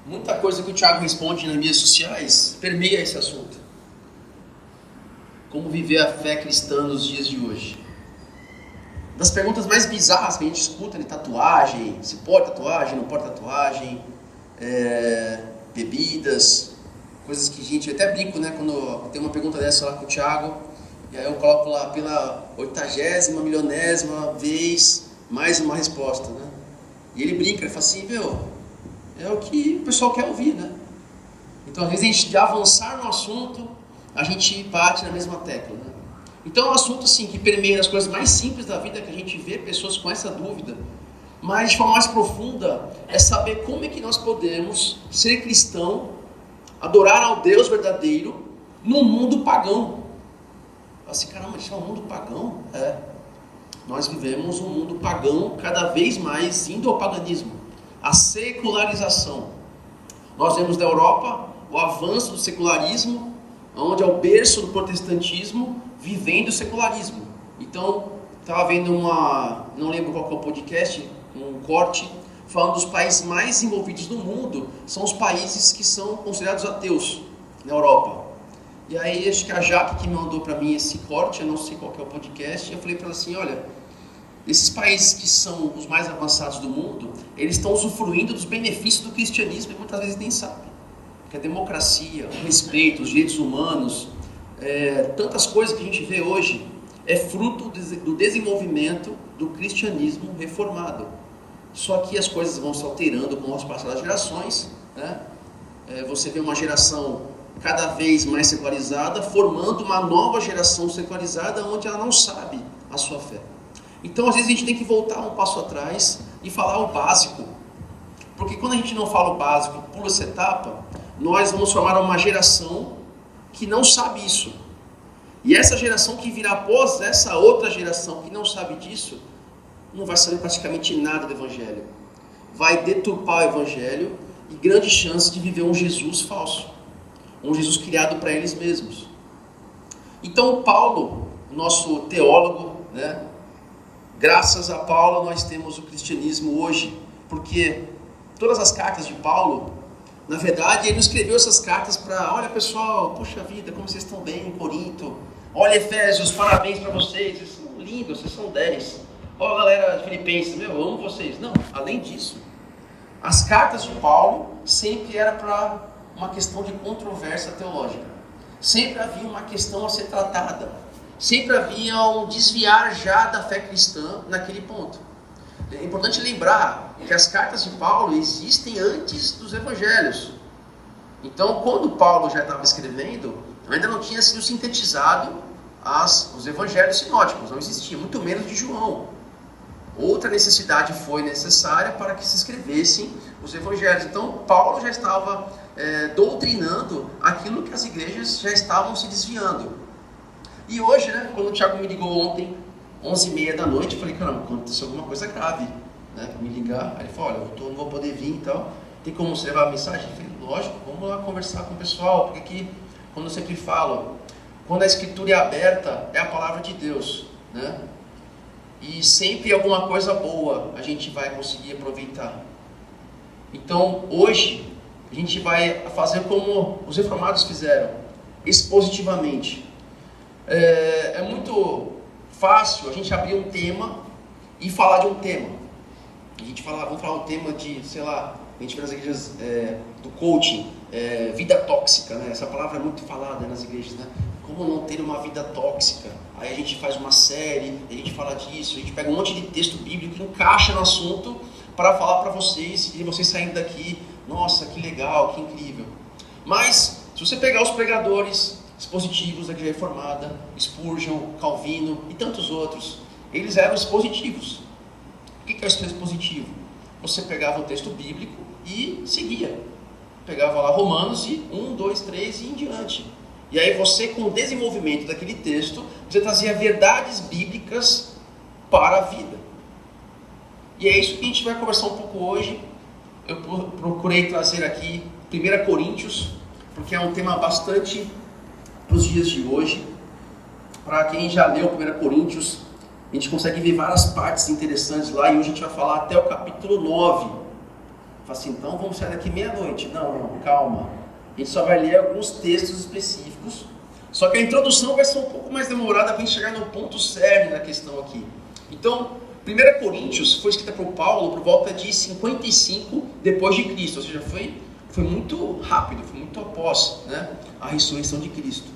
Muita coisa que o Thiago responde nas mídias sociais permeia esse assunto. Como viver a fé cristã nos dias de hoje. Das perguntas mais bizarras que a gente escuta de tatuagem, se pode tatuagem, não pode tatuagem, bebidas, coisas que a gente até brinco, né? Quando tem uma pergunta dessa lá com o Thiago, e aí eu coloco lá pela 80ª, milionésima vez, mais uma resposta, né? E ele brinca, ele fala assim, é o que o pessoal quer ouvir, né? Então, às vezes, a gente de avançar no assunto, a gente bate na mesma tecla, né? Então, é um assunto assim, que permeia as coisas mais simples da vida, que a gente vê pessoas com essa dúvida, mas de forma mais profunda, é saber como é que nós podemos ser cristão, adorar ao Deus verdadeiro, num mundo pagão. Assim, caramba, isso é um mundo pagão? Nós vivemos um mundo pagão, cada vez mais indo ao paganismo, a secularização. Nós vemos na Europa o avanço do secularismo, onde é o berço do protestantismo, vivendo o secularismo. Então, estava vendo não lembro qual que é o podcast, um corte, falando dos países mais envolvidos do mundo, são os países que são considerados ateus na Europa. E aí, acho que a Jaque que me mandou para mim esse corte, eu não sei qual que é o podcast, eu falei para ela assim, olha, esses países que são os mais avançados do mundo, eles estão usufruindo dos benefícios do cristianismo e muitas vezes nem sabem. Que a democracia, o respeito, os direitos humanos, tantas coisas que a gente vê hoje, é fruto do desenvolvimento do cristianismo reformado. Só que as coisas vão se alterando com o passar das gerações, né? Você vê uma geração cada vez mais secularizada, formando uma nova geração secularizada, onde ela não sabe a sua fé. Então, às vezes, a gente tem que voltar um passo atrás e falar o básico. Porque quando a gente não fala o básico, pula essa etapa, nós vamos formar uma geração que não sabe isso. E essa geração que virá após essa outra geração que não sabe disso, não vai saber praticamente nada do Evangelho. Vai deturpar o Evangelho e grande chance de viver um Jesus falso. Um Jesus criado para eles mesmos. Então, Paulo, nosso teólogo, né? Graças a Paulo nós temos o cristianismo hoje, porque todas as cartas de Paulo, na verdade, ele não escreveu essas cartas para, olha pessoal, puxa vida, como vocês estão bem em Corinto, olha Efésios, parabéns para vocês são lindos, vocês são 10. Olha galera de Filipenses, eu amo vocês. Não, além disso, as cartas de Paulo sempre era para uma questão de controvérsia teológica. Sempre havia uma questão a ser tratada. Sempre havia um desviar já da fé cristã naquele ponto. É importante lembrar que as cartas de Paulo existem antes dos evangelhos. Então, quando Paulo já estava escrevendo, ainda não tinha sido sintetizado os evangelhos sinóticos, não existia, muito menos de João. Outra necessidade foi necessária para que se escrevessem os evangelhos. Então, Paulo já estava doutrinando aquilo que as igrejas já estavam se desviando. E hoje, né, quando o Thiago me ligou ontem, 11h30 da noite, eu falei, caramba, aconteceu alguma coisa grave, né, para me ligar. Aí ele falou, olha, eu não vou poder vir e tal, tem como você levar a mensagem? Eu falei, lógico, vamos lá conversar com o pessoal, porque aqui, quando eu sempre falo, quando a escritura é aberta, é a palavra de Deus, né? E sempre alguma coisa boa a gente vai conseguir aproveitar. Então, hoje, a gente vai fazer como os reformados fizeram, expositivamente. É muito fácil a gente abrir um tema e falar de um tema. A gente fala, vamos falar um tema de, sei lá, a gente vê nas igrejas do coaching, vida tóxica, né? Essa palavra é muito falada nas igrejas, né? Como não ter uma vida tóxica? Aí a gente faz uma série, a gente fala disso, a gente pega um monte de texto bíblico que encaixa no assunto para falar para vocês, e vocês saindo daqui, nossa, que legal, que incrível. Mas, se você pegar os pregadores expositivos da Igreja Reformada, Spurgeon, Calvino e tantos outros, eles eram expositivos. O que é o expositivo? Você pegava o texto bíblico e seguia. Pegava lá Romanos e 1, 2, 3 e em diante. E aí você, com o desenvolvimento daquele texto, você trazia verdades bíblicas para a vida. E é isso que a gente vai conversar um pouco hoje. Eu procurei trazer aqui 1 Coríntios, porque é um tema bastante para os dias de hoje. Para quem já leu 1 Coríntios, a gente consegue ver várias partes interessantes lá, e hoje a gente vai falar até o capítulo 9. Fala assim, então vamos sair daqui meia-noite. Não, calma. A gente só vai ler alguns textos específicos. Só que a introdução vai ser um pouco mais demorada para a gente chegar no ponto cerne da questão aqui. Então, 1 Coríntios foi escrita por Paulo por volta de 55 depois de Cristo. Ou seja, foi muito rápido, foi muito após, né, a ressurreição de Cristo.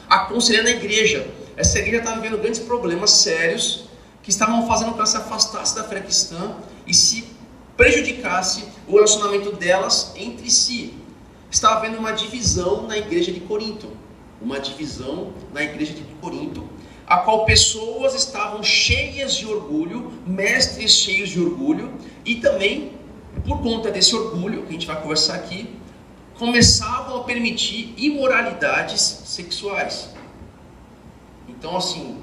Aconselhando a igreja. Essa igreja estava vivendo grandes problemas sérios que estavam fazendo com que ela se afastasse da fé cristã e se prejudicasse o relacionamento delas entre si. Estava havendo uma divisão na igreja de Corinto. A qual pessoas estavam cheias de orgulho, mestres cheios de orgulho, e também, por conta desse orgulho, que a gente vai conversar aqui, começavam a permitir imoralidades sexuais. Então, assim,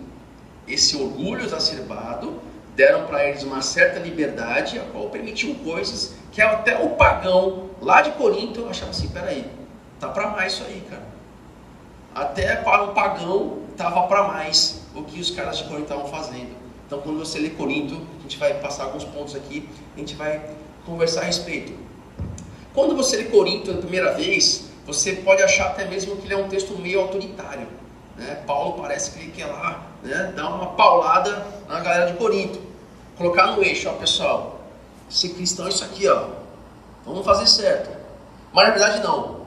esse orgulho exacerbado deram para eles uma certa liberdade, a qual permitiam coisas que até o pagão lá de Corinto achava assim, peraí, tá para mais isso aí, cara. Até para um pagão estava para mais o que os caras de Corinto estavam fazendo. Então, quando você lê Corinto, a gente vai passar alguns pontos aqui, a gente vai conversar a respeito. Quando você lê Corinto a primeira vez, você pode achar até mesmo que ele é um texto meio autoritário, né? Paulo parece que ele quer lá, né, dar uma paulada na galera de Corinto, colocar no eixo, ó pessoal, ser cristão é isso aqui, ó, vamos fazer certo. Mas na verdade não.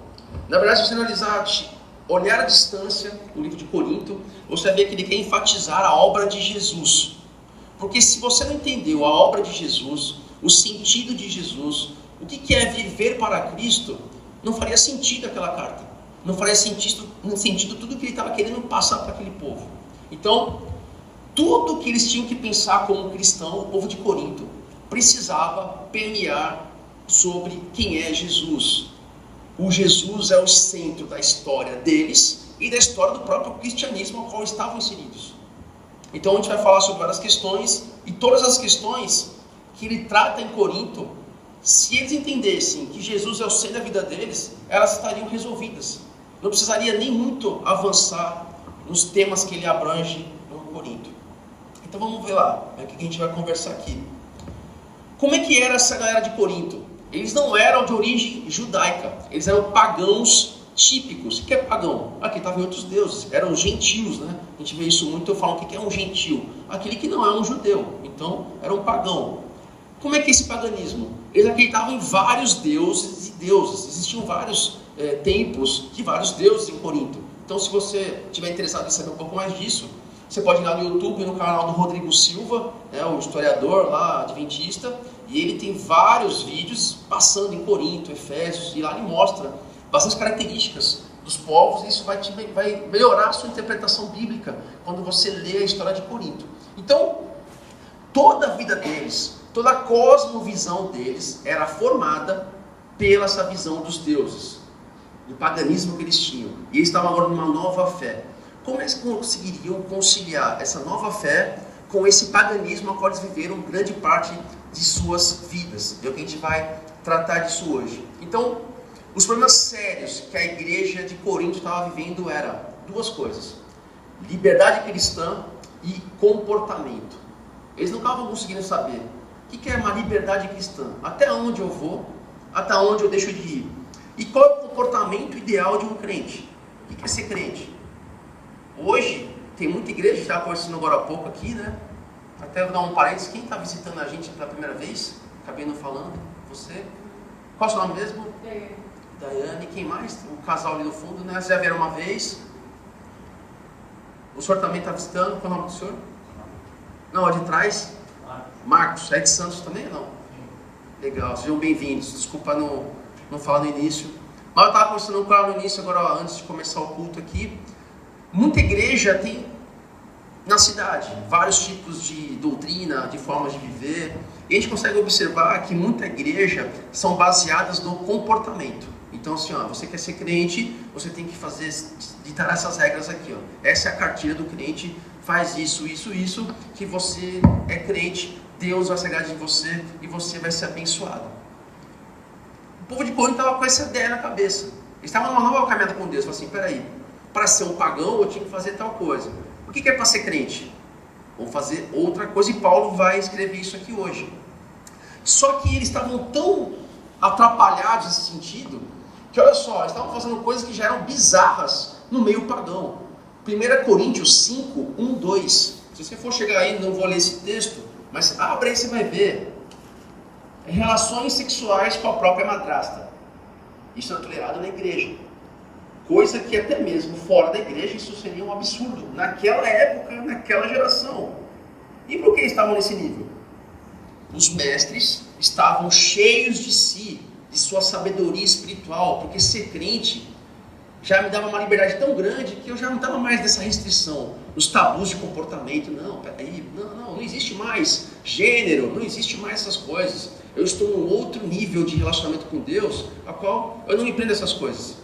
Na verdade, se você analisar, olhar à distância o livro de Corinto, você vai ver que ele quer enfatizar a obra de Jesus. Porque se você não entendeu a obra de Jesus, o sentido de Jesus, o que é viver para Cristo, não faria sentido aquela carta. Não faria sentido tudo que ele estava querendo passar para aquele povo. Então, tudo que eles tinham que pensar como cristão, o povo de Corinto, precisava permear sobre quem é Jesus. O Jesus é o centro da história deles e da história do próprio cristianismo ao qual estavam inseridos. Então a gente vai falar sobre várias questões, e todas as questões que ele trata em Corinto, se eles entendessem que Jesus é o centro da vida deles, elas estariam resolvidas. Não precisaria nem muito avançar nos temas que ele abrange no Corinto. Então vamos ver lá, é o que a gente vai conversar aqui. Como é que era essa galera de Corinto? Eles não eram de origem judaica, eles eram pagãos típicos. O que é pagão? Aqui estavam outros deuses, eram gentios, né? A gente vê isso muito, eu falo o que é um gentio? Aquele que não é um judeu, então era um pagão. Como é que é esse paganismo? Eles acreditavam em vários deuses e deusas, existiam vários templos de vários deuses em Corinto. Então se você estiver interessado em saber um pouco mais disso, você pode ir lá no YouTube, no canal do Rodrigo Silva, o historiador lá, adventista, e ele tem vários vídeos passando em Corinto, Efésios, e lá ele mostra bastante características dos povos, e isso vai melhorar a sua interpretação bíblica quando você lê a história de Corinto. Então, toda a vida deles, toda a cosmovisão deles era formada pela essa visão dos deuses, do paganismo que eles tinham, e eles estavam agora numa nova fé. Como eles conseguiriam conciliar essa nova fé com esse paganismo a qual eles viveram grande parte de suas vidas? É o que a gente vai tratar disso hoje. Então, os problemas sérios que a igreja de Corinto estava vivendo eram duas coisas: liberdade cristã e comportamento. Eles não estavam conseguindo saber o que é uma liberdade cristã, até onde eu vou, até onde eu deixo de ir, e qual é o comportamento ideal de um crente. O que é ser crente? Hoje, tem muita igreja, a gente estava conversando agora há pouco aqui, né? Até vou dar um parênteses, quem está visitando a gente pela primeira vez? Acabei não falando, você? Qual é o seu nome mesmo? Daiane, quem mais? O casal ali no fundo, né? Vocês já vieram uma vez? O senhor também está visitando, qual é o nome do senhor? Não, é de trás? Marcos, é de Santos também ou não? Legal, sejam bem-vindos, desculpa não falar no início. Mas eu estava conversando com ela no início, agora antes de começar o culto aqui. Muita igreja tem na cidade vários tipos de doutrina, de formas de viver, e a gente consegue observar que muita igreja são baseadas no comportamento. Então assim, você quer ser crente, você tem que ditar essas regras aqui, essa é a cartilha do crente, faz isso, que você é crente, Deus vai se agradar de você e você vai ser abençoado. O povo de Corinto estava com essa ideia na cabeça, eles estavam numa nova caminhada com Deus. Falaram assim, peraí, para ser um pagão eu tinha que fazer tal coisa. O que é para ser crente? Vamos fazer outra coisa, e Paulo vai escrever isso aqui hoje. Só que eles estavam tão atrapalhados nesse sentido, que olha só, eles estavam fazendo coisas que já eram bizarras no meio pagão. 1 Coríntios 5, 1, 2. Se você for chegar aí, não vou ler esse texto, mas abre aí, você vai ver. Relações sexuais com a própria madrasta. Isso é tolerado na igreja. Coisa que até mesmo fora da igreja isso seria um absurdo. Naquela época, naquela geração. E por que estavam nesse nível? Os mestres estavam cheios de si, de sua sabedoria espiritual, porque ser crente já me dava uma liberdade tão grande que eu já não estava mais nessa restrição, nos tabus de comportamento. Não, peraí, não existe mais gênero, não existe mais essas coisas. Eu estou num outro nível de relacionamento com Deus, a qual eu não me prendo a essas coisas.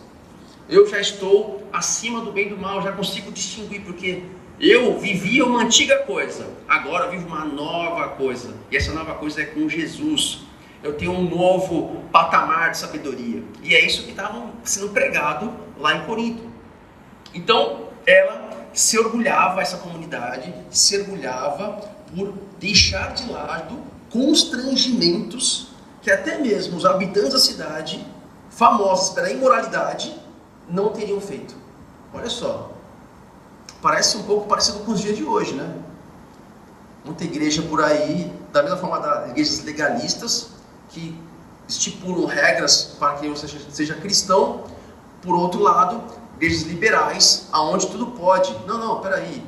Eu já estou acima do bem e do mal, já consigo distinguir, porque eu vivia uma antiga coisa, agora eu vivo uma nova coisa, e essa nova coisa é com Jesus. Eu tenho um novo patamar de sabedoria, e é isso que estava sendo pregado lá em Corinto. Então, ela se orgulhava, essa comunidade se orgulhava por deixar de lado constrangimentos que até mesmo os habitantes da cidade, famosos pela imoralidade, não teriam feito. Olha só, parece um pouco parecido com os dias de hoje, né? Muita igreja por aí, da mesma forma das igrejas legalistas, que estipulam regras para que você seja cristão. Por outro lado, igrejas liberais, aonde tudo pode. Não, peraí,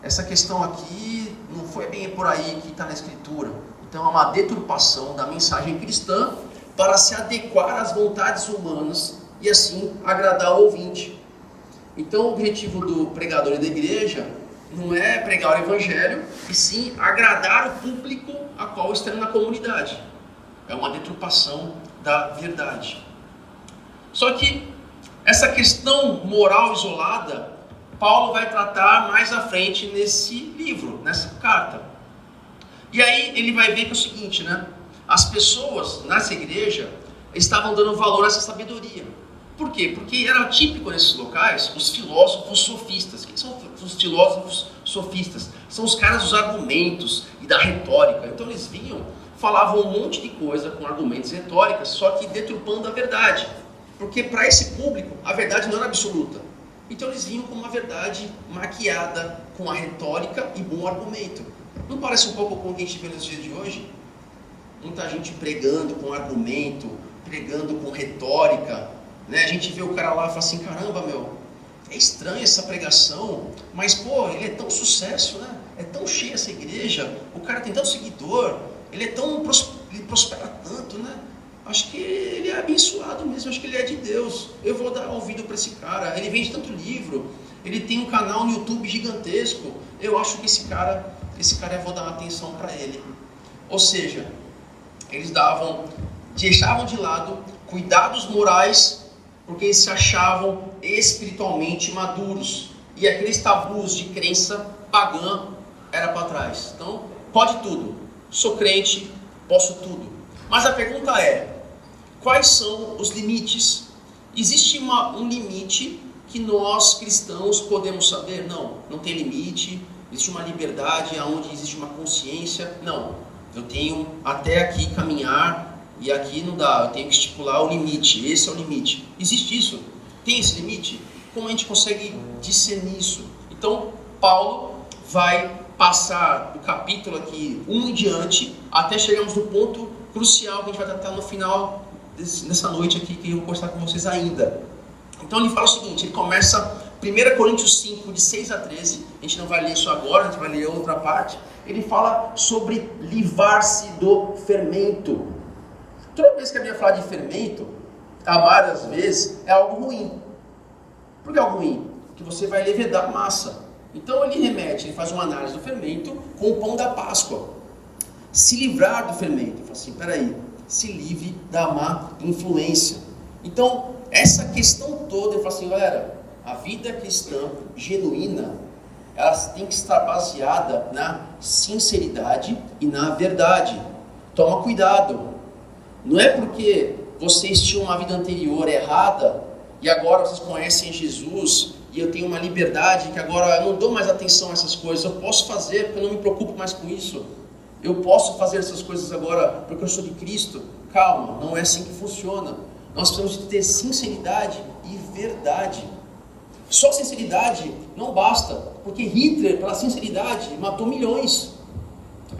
essa questão aqui não foi bem por aí que está na Escritura. Então é uma deturpação da mensagem cristã para se adequar às vontades humanas e assim agradar o ouvinte. Então o objetivo do pregador e da igreja não é pregar o evangelho, e sim agradar o público a qual está na comunidade. É uma deturpação da verdade. Só que essa questão moral isolada, Paulo vai tratar mais à frente nesse livro, nessa carta. E aí ele vai ver que é o seguinte, né? As pessoas nessa igreja estavam dando valor a essa sabedoria. Por quê? Porque era típico nesses locais os filósofos sofistas. O que são os filósofos sofistas? São os caras dos argumentos e da retórica. Então eles vinham, falavam um monte de coisa com argumentos e retóricas, só que deturpando a verdade. Porque para esse público a verdade não era absoluta. Então eles vinham com uma verdade maquiada com a retórica e bom argumento. Não parece um pouco com o que a gente vê nos dias de hoje? Muita gente pregando com argumento, pregando com retórica, né? A gente vê o cara lá e fala assim, caramba, é estranha essa pregação, mas pô, ele é tão sucesso, né? É tão cheia essa igreja, o cara tem tanto seguidor, ele prospera tanto, né? Acho que ele é abençoado mesmo, acho que ele é de Deus, eu vou dar ouvido para esse cara, ele vende tanto livro, ele tem um canal no YouTube gigantesco, eu acho que esse cara eu vou dar uma atenção para ele. Ou seja, eles deixavam de lado cuidados morais, porque eles se achavam espiritualmente maduros, e aqueles tabus de crença pagã era para trás. Então, pode tudo, sou crente, posso tudo. Mas a pergunta é, quais são os limites? Existe um limite que nós cristãos podemos saber? Não tem limite. Existe uma liberdade onde existe uma consciência? Não, eu tenho até aqui caminhar e aqui não dá, eu tenho que estipular o limite, esse é o limite. Existe isso? Tem esse limite? Como a gente consegue discernir isso? Então, Paulo vai passar do capítulo aqui 1 em diante, até chegarmos no ponto crucial que a gente vai tratar no final dessa noite aqui, que eu vou postar com vocês ainda. Então ele fala o seguinte, ele começa 1 Coríntios 5, de 6 a 13, a gente não vai ler isso agora, a gente vai ler outra parte. Ele fala sobre livrar-se do fermento. Toda vez que a Bíblia fala de fermento, várias vezes, é algo ruim. Por que é algo ruim? Porque você vai levedar a massa. Então ele faz uma análise do fermento com o pão da Páscoa. Se livrar do fermento. Ele fala assim, peraí, se livre da má influência. Então, essa questão toda, ele fala assim, galera, a vida cristã genuína, ela tem que estar baseada na sinceridade e na verdade. Toma cuidado. Não é porque vocês tinham uma vida anterior errada e agora vocês conhecem Jesus e eu tenho uma liberdade que agora eu não dou mais atenção a essas coisas. Eu posso fazer porque eu não me preocupo mais com isso. eu posso fazer essas coisas agora porque eu sou de Cristo. Calma, não é assim que funciona. Nós precisamos ter sinceridade e verdade. Só sinceridade não basta, porque Hitler, pela sinceridade, matou milhões.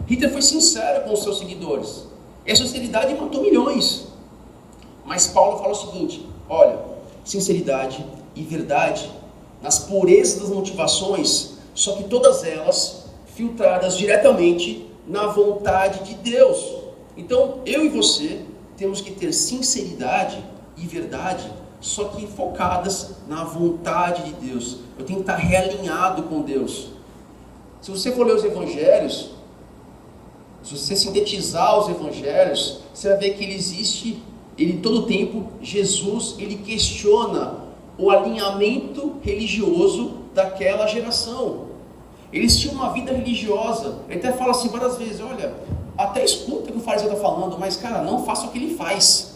Hitler foi sincero com os seus seguidores. E a sinceridade matou milhões. Mas Paulo fala o seguinte: olha, sinceridade e verdade nas purezas das motivações, só que todas elas filtradas diretamente na vontade de Deus. Então, eu e você temos que ter sinceridade e verdade, só que focadas na vontade de Deus. Eu tenho que estar realinhado com Deus. Se você for ler os evangelhos, se você sintetizar os evangelhos, você vai ver que ele todo tempo, Jesus, ele questiona o alinhamento religioso daquela geração. Eles tinham uma vida religiosa. Ele até fala assim várias vezes: olha, até escuta o que o fariseu está falando, mas cara, não faça o que ele faz.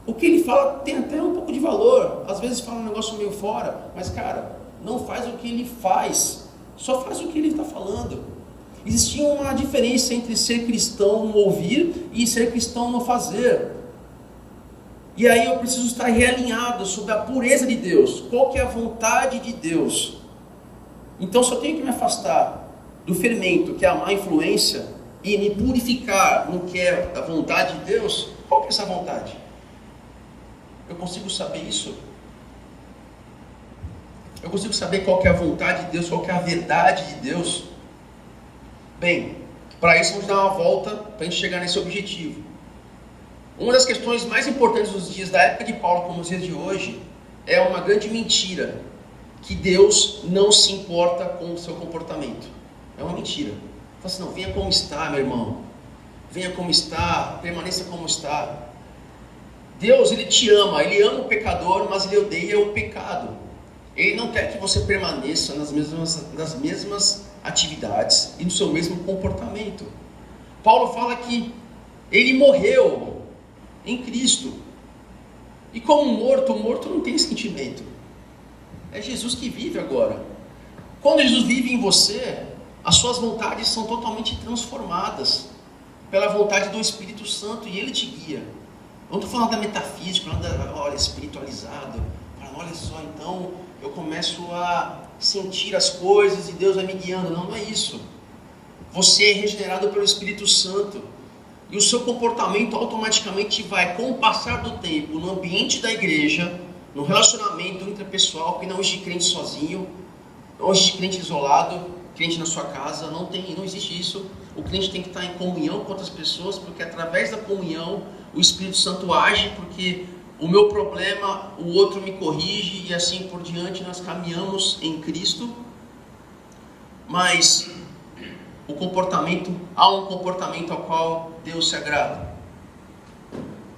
O que ele fala tem até um pouco de valor. Às vezes fala um negócio meio fora, mas cara, não faz o que ele faz, só faz o que ele está falando. Existia uma diferença entre ser cristão no ouvir e ser cristão no fazer. E aí eu preciso estar realinhado sobre a pureza de Deus. Qual que é a vontade de Deus? Então só tenho que me afastar do fermento, que é a má influência, e me purificar no que é da vontade de Deus. Qual que é essa vontade? Eu consigo saber isso? Eu consigo saber qual que é a vontade de Deus, qual que é a verdade de Deus? Bem, para isso vamos dar uma volta para a gente chegar nesse objetivo. Uma das questões mais importantes dos dias da época de Paulo, como os dias de hoje, é uma grande mentira: que Deus não se importa com o seu comportamento. É uma mentira. Fala assim: não, venha como está, meu irmão. Venha como está, permaneça como está. Deus, ele te ama, ele ama o pecador, mas ele odeia o pecado. Ele não quer que você permaneça nas mesmas atividades e no seu mesmo comportamento. Paulo fala que ele morreu em Cristo. E como o morto não tem sentimento. É Jesus que vive agora. Quando Jesus vive em você, as suas vontades são totalmente transformadas pela vontade do Espírito Santo, e ele te guia. Não estou falando da metafísica, olha, espiritualizado. Olha só, então eu começo a sentir as coisas e Deus vai me guiando. Não, não é isso. Você é regenerado pelo Espírito Santo. E o seu comportamento automaticamente vai, com o passar do tempo, no ambiente da igreja, no relacionamento interpessoal, que não existe crente sozinho, não existe crente isolado, crente na sua casa, não existe isso. O crente tem que estar em comunhão com outras pessoas, porque através da comunhão o Espírito Santo age, porque o meu problema, o outro me corrige, e assim por diante nós caminhamos em Cristo. Mas há um comportamento ao qual Deus se agrada.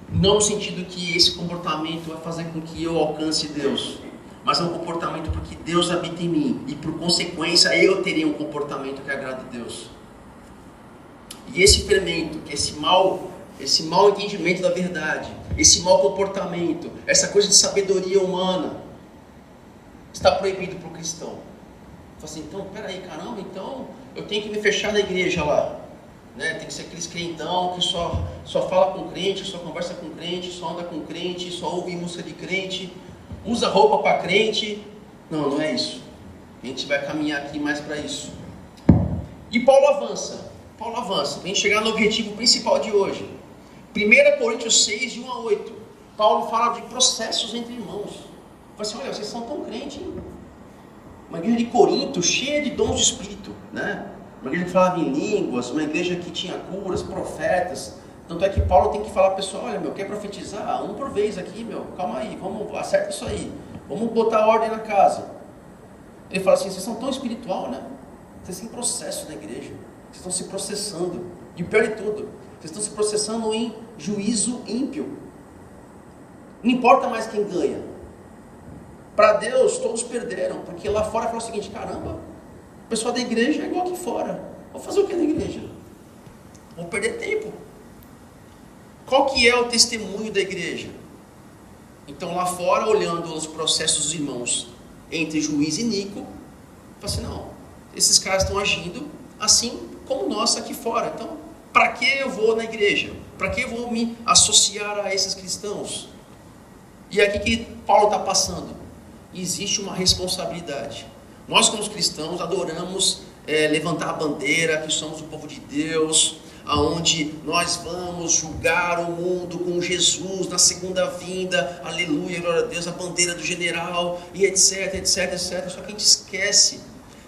Não no sentido que esse comportamento vai fazer com que eu alcance Deus, mas é um comportamento porque Deus habita em mim, e por consequência eu terei um comportamento que agrade a Deus. E esse fermento, que esse mau entendimento da verdade, esse mau comportamento, essa coisa de sabedoria humana, está proibido para o cristão. Fala assim: então, peraí, caramba, então eu tenho que me fechar na igreja lá, né? Tem que ser aqueles crentão que só fala com crente, só conversa com crente, só anda com crente, só ouve música de crente, usa roupa para crente. Não, não é isso. A gente vai caminhar aqui mais para isso. E Paulo avança, vem chegar no objetivo principal de hoje. 1 Coríntios 6, de 1 a 8. Paulo fala de processos entre irmãos. Fala assim: olha, vocês são tão crentes, hein? Uma igreja de Corinto cheia de dons de Espírito, né? Uma igreja que falava em línguas, uma igreja que tinha curas, profetas. Tanto é que Paulo tem que falar para o pessoal: olha, quer profetizar? Um por vez aqui, calma aí, acerta isso aí. Vamos botar ordem na casa. Ele fala assim: vocês são tão espiritual, né? Vocês têm processo na igreja. Vocês estão se processando. E pior de tudo, vocês estão se processando em juízo ímpio. Não importa mais quem ganha. Para Deus, todos perderam. Porque lá fora fala o seguinte: caramba, o pessoal da igreja é igual aqui fora. Vou fazer o que na igreja? Vou perder tempo. Qual que é o testemunho da igreja? Então lá fora, olhando os processos dos irmãos entre Juiz e Nico, fala assim: não, esses caras estão agindo assim como nós aqui fora. Então Para que eu vou na igreja? Para que eu vou me associar a esses cristãos? E aqui que Paulo está passando. Existe uma responsabilidade. Nós, como cristãos, adoramos levantar a bandeira que somos o povo de Deus, aonde nós vamos julgar o mundo com Jesus na segunda vinda, aleluia, glória a Deus, a bandeira do general, e etc, etc, etc. Só que a gente esquece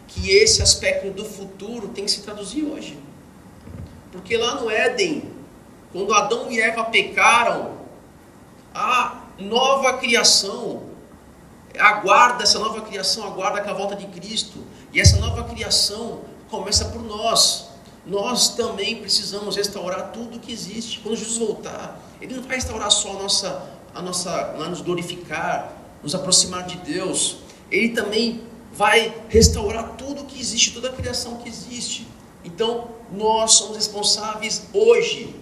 que esse aspecto do futuro tem que se traduzir hoje. Porque lá no Éden, quando Adão e Eva pecaram, a nova criação essa nova criação aguarda com a volta de Cristo, e essa nova criação começa por nós. Nós também precisamos restaurar tudo que existe. Quando Jesus voltar, Ele não vai restaurar só nos glorificar, nos aproximar de Deus. Ele também vai restaurar tudo que existe, toda a criação que existe. Então, nós somos responsáveis hoje.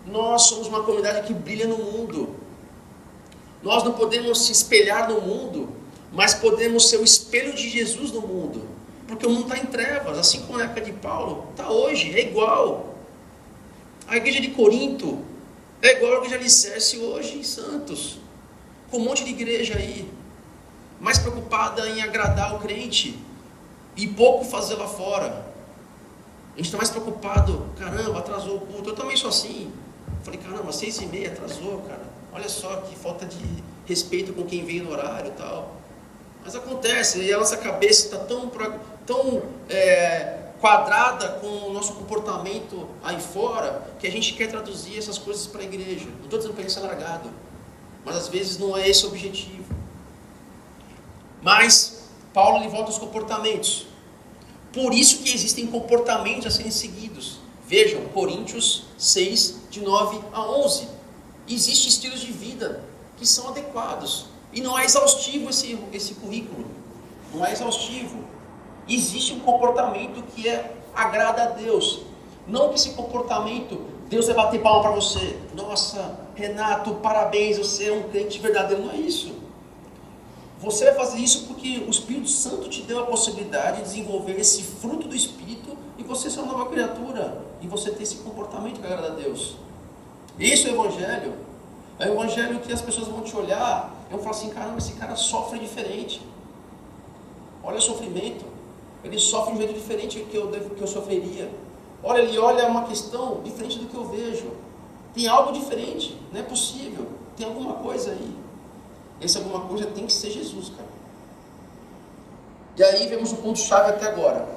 Nós somos uma comunidade que brilha no mundo. Nós não podemos se espelhar no mundo, mas podemos ser o espelho de Jesus no mundo. Porque o mundo está em trevas, assim como na época de Paulo, está hoje, é igual. A igreja de Corinto é igual a igreja de Alicerce hoje em Santos, com um monte de igreja aí, mais preocupada em agradar o crente e pouco fazer lá fora. A gente está mais preocupado, caramba, atrasou o culto. Eu também sou assim. Falei, caramba, 6h30 atrasou, cara. Olha só que falta de respeito com quem veio no horário e tal. Mas acontece, e a nossa cabeça está tão quadrada com o nosso comportamento aí fora, que a gente quer traduzir essas coisas para a igreja. Não estou dizendo para ele ser largado, mas às vezes não é esse o objetivo. Mas Paulo ele volta aos comportamentos. Por isso que existem comportamentos a serem seguidos. Vejam, Coríntios 6, de 9 a 11. Existem estilos de vida que são adequados. E não é exaustivo esse currículo. Não é exaustivo. Existe um comportamento que agrada a Deus. Não que esse comportamento, Deus vai bater palma para você. Nossa, Renato, parabéns, você é um crente verdadeiro. Não é isso. Você vai fazer isso porque o Espírito Santo te deu a possibilidade de desenvolver esse fruto do Espírito e você ser uma nova criatura. E você ter esse comportamento que agrada a Deus. Esse é o Evangelho. É o Evangelho que as pessoas vão te olhar e vão falar assim, caramba, esse cara sofre diferente. Olha o sofrimento. Ele sofre de um jeito diferente que eu sofreria. Olha, ele olha uma questão diferente do que eu vejo. Tem algo diferente, não é possível. Tem alguma coisa aí. Essa alguma coisa tem que ser Jesus, cara. E aí vemos o ponto-chave até agora.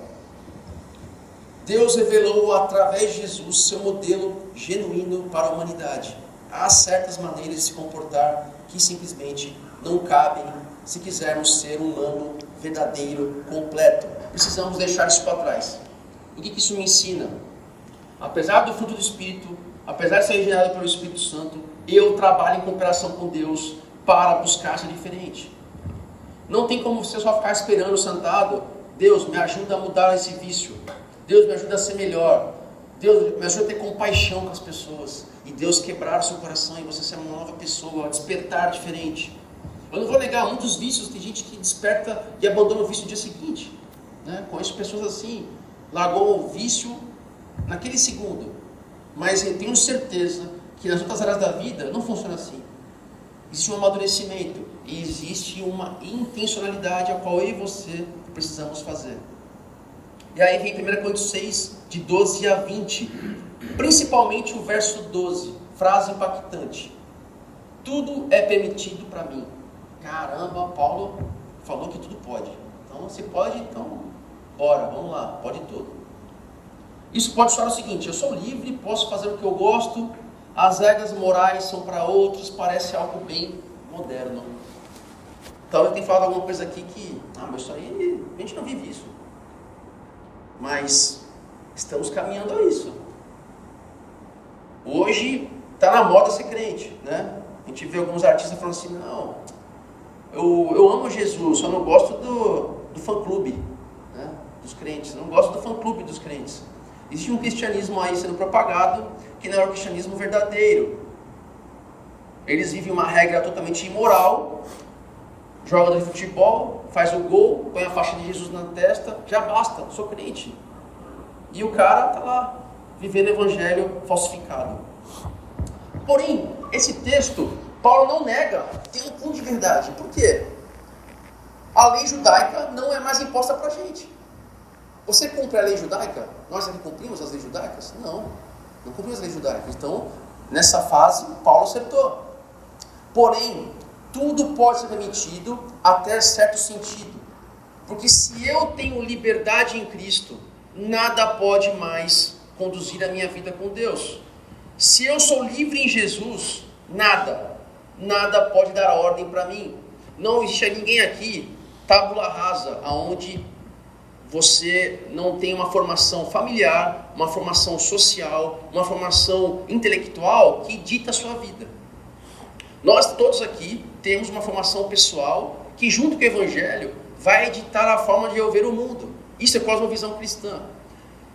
Deus revelou através de Jesus seu modelo genuíno para a humanidade. Há certas maneiras de se comportar que simplesmente não cabem se quisermos ser um humano verdadeiro, completo. Precisamos deixar isso para trás. O que isso me ensina? Apesar do fruto do Espírito, apesar de ser gerado pelo Espírito Santo, eu trabalho em cooperação com Deus para buscar ser diferente. Não tem como você só ficar esperando sentado. Deus, me ajuda a mudar esse vício. Deus, me ajuda a ser melhor. Deus, me ajuda a ter compaixão com as pessoas. E Deus quebrar o seu coração e você ser uma nova pessoa, despertar diferente. Eu não vou negar, muitos vícios, tem gente que desperta e abandona o vício no dia seguinte. Conheço pessoas assim, largou o vício naquele segundo. Mas eu tenho certeza que nas outras áreas da vida não funciona assim. Existe um amadurecimento e existe uma intencionalidade a qual eu e você precisamos fazer. E aí vem 1 Coríntios 6, de 12 a 20, principalmente o verso 12, frase impactante. Tudo é permitido para mim. Caramba, Paulo falou que tudo pode. Então, você pode, então, bora, vamos lá, pode tudo. Isso pode soar o seguinte, eu sou livre, posso fazer o que eu gosto, as regras morais são para outros, parece algo bem moderno. Talvez eu tenha falado alguma coisa aqui que, mas isso aí, a gente não vive isso. Mas estamos caminhando a isso. Hoje está na moda ser crente, né? A gente vê alguns artistas falando assim, não, eu amo Jesus, só não gosto do fã-clube, né, dos crentes, não gosto do fã-clube dos crentes. Existe um cristianismo aí sendo propagado que não é o cristianismo verdadeiro. Eles vivem uma regra totalmente imoral, joga de futebol, faz o gol, põe a faixa de Jesus na testa, já basta, sou crente. E o cara está lá, vivendo o evangelho falsificado. Porém, esse texto, Paulo não nega, tem um fundo de verdade. Por quê? A lei judaica não é mais imposta para a gente. Você cumpre a lei judaica? Nós aqui cumprimos as leis judaicas? Não cumprimos as leis judaicas. Então, nessa fase, Paulo acertou. Porém, tudo pode ser permitido até certo sentido. Porque se eu tenho liberdade em Cristo, nada pode mais conduzir a minha vida com Deus. Se eu sou livre em Jesus, nada pode dar ordem para mim. Não existe ninguém aqui, tábula rasa, aonde você não tem uma formação familiar, uma formação social, uma formação intelectual que dita a sua vida. Nós todos aqui temos uma formação pessoal que, junto com o Evangelho, vai ditar a forma de eu ver o mundo. Isso é cosmovisão cristã,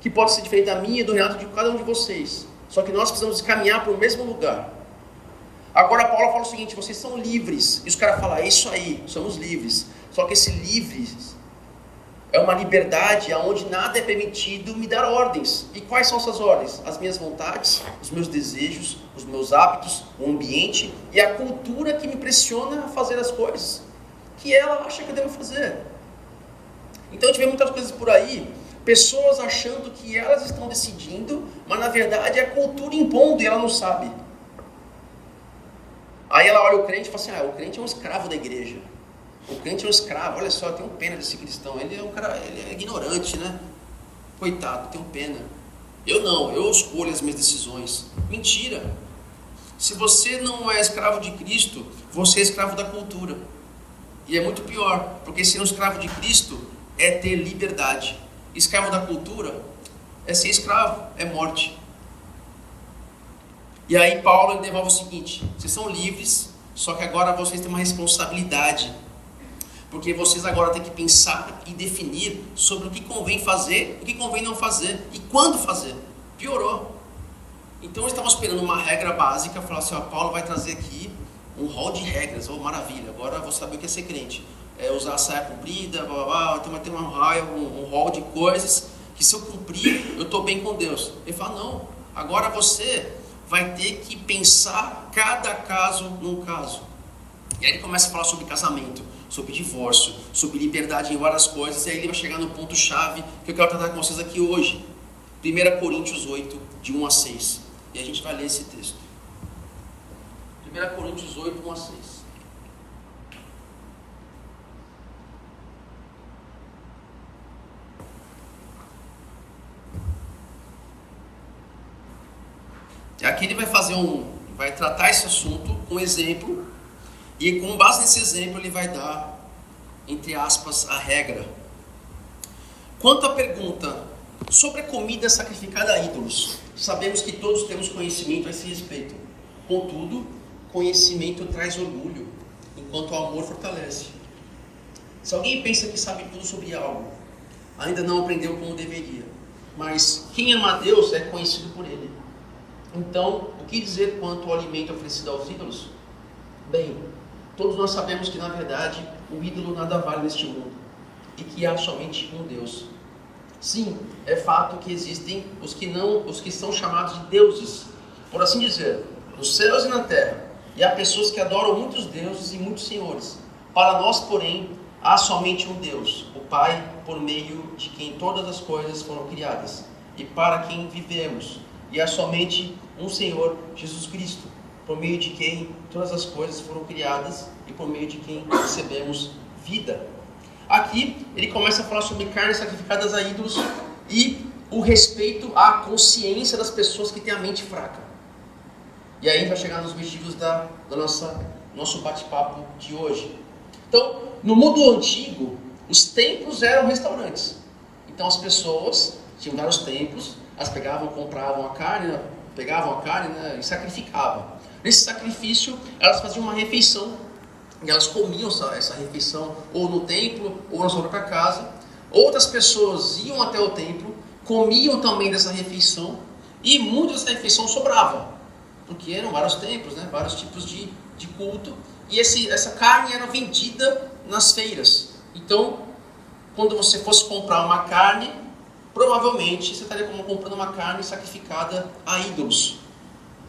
que pode ser diferente da minha e do Renato, de cada um de vocês. Só que nós precisamos caminhar para o mesmo lugar. Agora Paulo fala o seguinte: vocês são livres. E os caras falam, é isso aí, somos livres. Só que esse livres é uma liberdade onde nada é permitido me dar ordens. E quais são essas ordens? As minhas vontades, os meus desejos, os meus hábitos, o ambiente e a cultura que me pressiona a fazer as coisas que ela acha que eu devo fazer. Então a gente vê muitas coisas por aí, pessoas achando que elas estão decidindo, mas na verdade é a cultura impondo e ela não sabe. Aí ela olha o crente e fala assim, o crente é um escravo da igreja. O crente é um escravo, olha só, eu tenho pena desse cristão, ele é um cara, ele é ignorante, né? Coitado, tenho pena. Eu não, eu escolho as minhas decisões. Mentira! Se você não é escravo de Cristo, você é escravo da cultura. E é muito pior, porque ser um escravo de Cristo é ter liberdade. Escravo da cultura é ser escravo, é morte. E aí Paulo devolve o seguinte: vocês são livres, só que agora vocês têm uma responsabilidade. Porque vocês agora têm que pensar e definir sobre o que convém fazer, o que convém não fazer e quando fazer. Piorou. Então eles estavam esperando uma regra básica, falar assim, Paulo vai trazer aqui um rol de regras, maravilha, agora eu vou saber o que é ser crente. Usar a saia comprida, blá, blá, blá, então vai ter um rol de coisas que se eu cumprir, eu estou bem com Deus. Ele fala, não, agora você vai ter que pensar cada caso num caso. E aí ele começa a falar sobre casamento, sobre divórcio, sobre liberdade em várias coisas, e aí ele vai chegar no ponto-chave que eu quero tratar com vocês aqui hoje. 1 Coríntios 8, de 1 a 6. E a gente vai ler esse texto. 1 Coríntios 8, 1 a 6. Aqui ele vai tratar esse assunto com exemplo, e com base nesse exemplo ele vai dar, entre aspas, a regra. Quanto à pergunta sobre a comida sacrificada a ídolos, sabemos que todos temos conhecimento a esse respeito. Contudo, conhecimento traz orgulho, enquanto o amor fortalece. Se alguém pensa que sabe tudo sobre algo, ainda não aprendeu como deveria. Mas quem ama a Deus é conhecido por Ele. Então, o que dizer quanto ao alimento oferecido aos ídolos? Bem, todos nós sabemos que na verdade o ídolo nada vale neste mundo e que há somente um Deus. Sim, é fato que existem os que são chamados de deuses, por assim dizer, nos céus e na terra, e há pessoas que adoram muitos deuses e muitos senhores. Para nós, porém, há somente um Deus, o Pai, por meio de quem todas as coisas foram criadas, e para quem vivemos. E há somente um Senhor, Jesus Cristo, por meio de quem todas as coisas foram criadas e por meio de quem recebemos vida. Aqui ele começa a falar sobre carnes sacrificadas a ídolos e o respeito à consciência das pessoas que têm a mente fraca. E aí vai chegar nos vestígios do nosso bate-papo de hoje. Então, no mundo antigo, os templos eram restaurantes. Então as pessoas tinham vários templos, elas compravam a carne, pegavam a carne, né, e sacrificavam. Nesse sacrifício, elas faziam uma refeição, e elas comiam essa refeição ou no templo, ou na sua própria casa. Outras pessoas iam até o templo, comiam também dessa refeição, e muita dessa refeição sobrava, porque eram vários templos, né, vários tipos de culto, e essa carne era vendida nas feiras. Então, quando você fosse comprar uma carne, provavelmente você estaria comprando uma carne sacrificada a ídolos.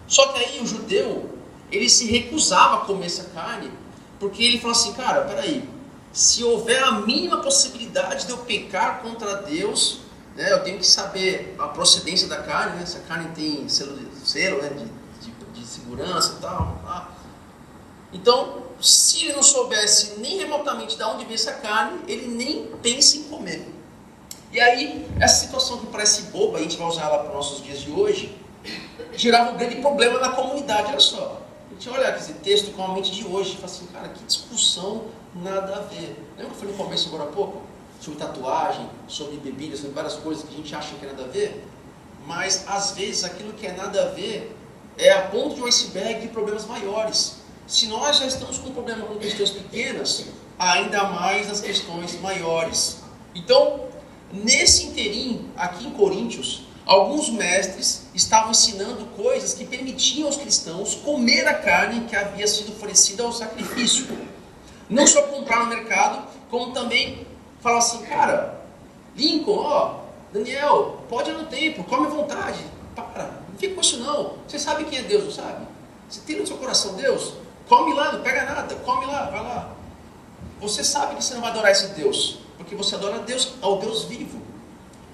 Só que aí o judeu, ele se recusava a comer essa carne, porque ele falou assim, cara, peraí, se houver a mínima possibilidade de eu pecar contra Deus, né, eu tenho que saber a procedência da carne, né, se a carne tem selo né, de segurança e tal. Tá? Então, se ele não soubesse nem remotamente de onde veio essa carne, ele nem pensa em comer. E aí, essa situação que parece boba, a gente vai usar ela para os nossos dias de hoje, gerava um grande problema na comunidade, olha só. A gente olha esse texto com a mente de hoje e fala assim, cara, que discussão nada a ver. Lembra que eu falei no começo agora há pouco? Sobre tatuagem, sobre bebida, sobre várias coisas que a gente acha que é nada a ver. Mas, às vezes, aquilo que é nada a ver é a ponta de um iceberg de problemas maiores. Se nós já estamos com problema com questões pequenas, ainda mais nas questões maiores. Então, nesse interim, aqui em Coríntios, alguns mestres estavam ensinando coisas que permitiam aos cristãos comer a carne que havia sido oferecida ao sacrifício. Não só comprar no mercado, como também falar assim, cara, Lincoln, ó, Daniel, pode ir no templo, come à vontade, para, não fica com isso não. Você sabe quem é Deus, não sabe? Você tem no seu coração Deus? Come lá, não pega nada, come lá, vai lá. Você sabe que você não vai adorar esse Deus, porque você adora Deus, ao Deus vivo.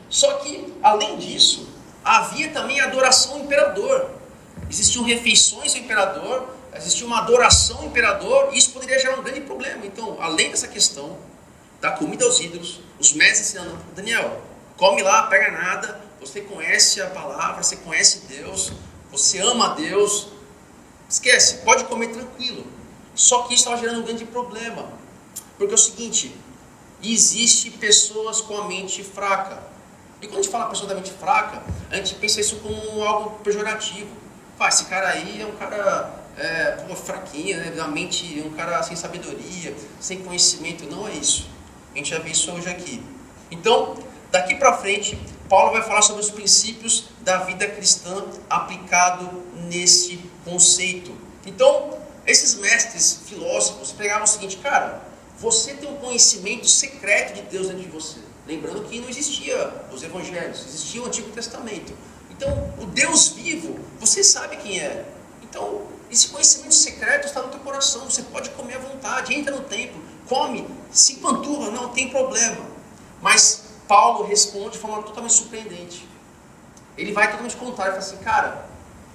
Só que, além disso, havia também a adoração ao imperador. Existiam refeições ao imperador, existia uma adoração ao imperador, e isso poderia gerar um grande problema. Então, além dessa questão da comida aos ídolos, os mestres ensinando, Daniel, come lá, pega nada, você conhece a palavra, você conhece Deus, você ama a Deus, esquece, pode comer tranquilo. Só que isso estava gerando um grande problema, porque é o seguinte, existe pessoas com a mente fraca. E quando a gente fala pessoa da mente fraca, a gente pensa isso como algo pejorativo. Esse cara aí é um cara fraquinho, né? Da mente, um cara sem sabedoria, sem conhecimento. Não é isso. A gente já viu isso hoje aqui. Então, daqui para frente, Paulo vai falar sobre os princípios da vida cristã aplicado nesse conceito. Então, esses mestres filósofos pregavam o seguinte, cara, você tem um conhecimento secreto de Deus dentro de você. Lembrando que não existia os evangelhos, existia o Antigo Testamento. Então, o Deus vivo, você sabe quem é. Então, esse conhecimento secreto está no teu coração, você pode comer à vontade, entra no templo, come, se empanturra, não tem problema. Mas Paulo responde de forma totalmente surpreendente. Ele vai totalmente contrário, ele fala assim, cara,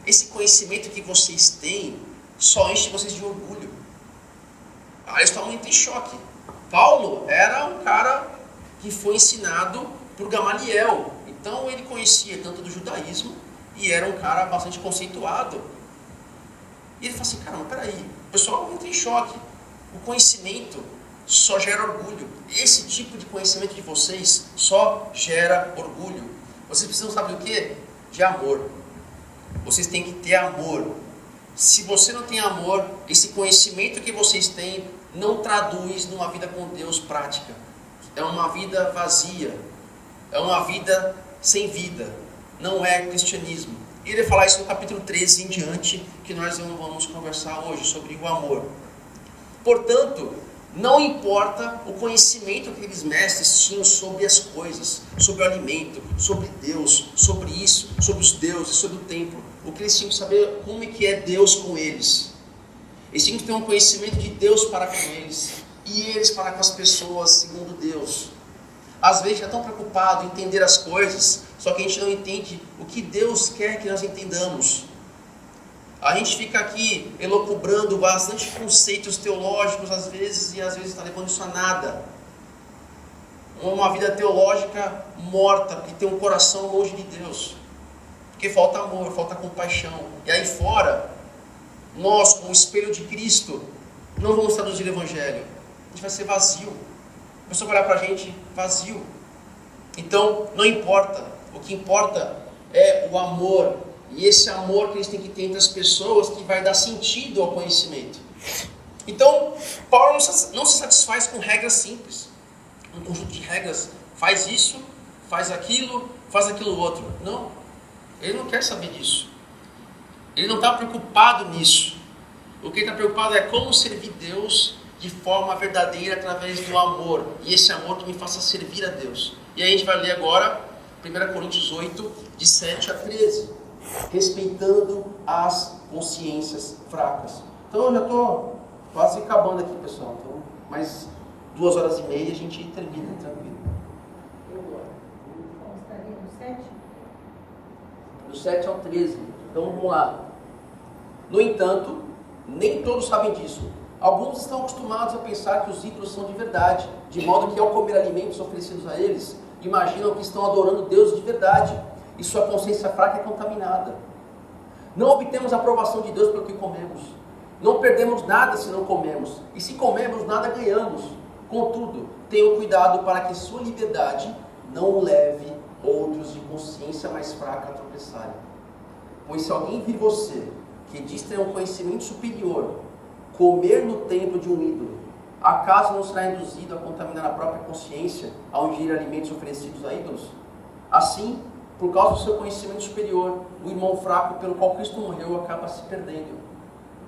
esse conhecimento que vocês têm só enche vocês de orgulho. Aí eles estão muito em choque. Paulo era um cara que foi ensinado por Gamaliel. Então ele conhecia tanto do judaísmo e era um cara bastante conceituado. E ele fala assim, cara, mas peraí, o pessoal entra em choque. O conhecimento só gera orgulho. Esse tipo de conhecimento de vocês só gera orgulho. Vocês precisam saber o quê? De amor. Vocês têm que ter amor. Se você não tem amor, esse conhecimento que vocês têm não traduz numa vida com Deus prática. É uma vida vazia. É uma vida sem vida. Não é cristianismo. E ele vai falar isso no capítulo 13 em diante, que nós vamos conversar hoje sobre o amor. Portanto, não importa o conhecimento que aqueles mestres tinham sobre as coisas, sobre o alimento, sobre Deus, sobre isso, sobre os deuses, sobre o templo. O que eles tinham que saber como é que é Deus com eles. Eles tinham que ter um conhecimento de Deus para com eles, e eles para com as pessoas segundo Deus. Às vezes já estão preocupados em entender as coisas, só que a gente não entende o que Deus quer que nós entendamos. A gente fica aqui elucubrando bastante conceitos teológicos às vezes, e às vezes está levando isso a nada. Uma vida teológica morta, porque tem um coração longe de Deus. Porque falta amor, falta compaixão. E aí fora, nós, com o espelho de Cristo, não vamos traduzir o Evangelho. A gente vai ser vazio. A pessoa vai olhar para a gente vazio. Então, não importa. O que importa é o amor. E esse amor que eles têm que ter entre as pessoas que vai dar sentido ao conhecimento. Então, Paulo não se satisfaz com regras simples. Um conjunto de regras. Faz isso, faz aquilo outro. Não. Ele não quer saber disso. Ele não está preocupado nisso. O que ele está preocupado é como servir Deus de forma verdadeira através do amor. E esse amor que me faça servir a Deus. E aí a gente vai ler agora 1 Coríntios 8, de 7 a 13. Respeitando as consciências fracas. Então eu já estou quase acabando aqui, pessoal. Então, mais 2h30 a gente termina, tranquilo. Estaria no 7? Do 7 ao 13. Então vamos lá. No entanto, nem todos sabem disso. Alguns estão acostumados a pensar que os ídolos são de verdade, de modo que ao comer alimentos oferecidos a eles, imaginam que estão adorando Deus de verdade, e sua consciência fraca é contaminada. Não obtemos a aprovação de Deus pelo que comemos. Não perdemos nada se não comemos, e se comemos, nada ganhamos. Contudo, tenham cuidado para que sua liberdade não leve outros de consciência mais fraca a tropeçarem. Pois se alguém vir você, que diz ter um conhecimento superior, comer no templo de um ídolo, acaso não será induzido a contaminar a própria consciência ao ingerir alimentos oferecidos a ídolos? Assim, por causa do seu conhecimento superior, o irmão fraco pelo qual Cristo morreu acaba se perdendo.